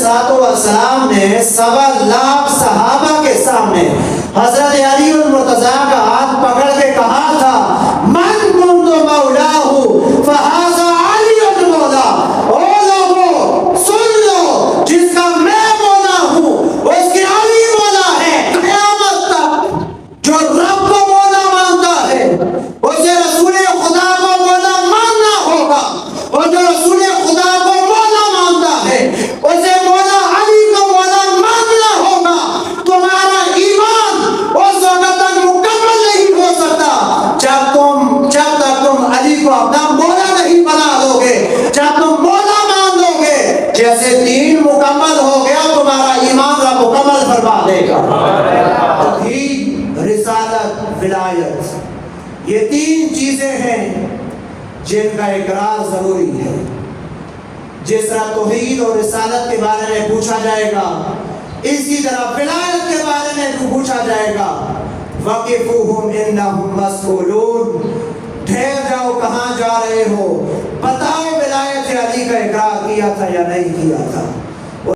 अलैहिस्सलाम ने 1.25 लाख सहाबा के सामने हजरत अली मुर्तजा का हाथ पकड़ के कहा था, मन कुंतु मौलाहु फहाजा अली मौला। ओ लोगों सुन लो, जिसका मैं मौला हूँ उसके अली मौला है। क़यामत तक जो रब को मौला मानता है उसे रसूल खुदा को मौला मानना होगा, और जो रसूल खुदा को मौला मानता है उसे मौला अली को मौला मानना होगा। तुम्हारा ईमान उस वक्त तक मुकम्मल नहीं हो सकता जब तक तुम अली को अपना मौला नहीं बना लोगे। जब तुम मौला मान लोगे, जैसे दीन मुकम्मल हो गया, तुम्हारा ईमान का मुकम्मल फरमा देगा। तौहीद, रिसालत, विलायत, ये 3 चीजें हैं जिनका इकरार जरूरी है। जिस तरह तौहीद और रिसालत के बारे में पूछा जाएगा, इसी तरह विलायत के बारे में भी पूछा जाएगा। वक़िफ़ूहुम इन्नहुम मस्ऊलून, ठहर जाओ, कहाँ जा रहे हो, बताओ विलायत अली का इकरार किया था या नहीं किया था।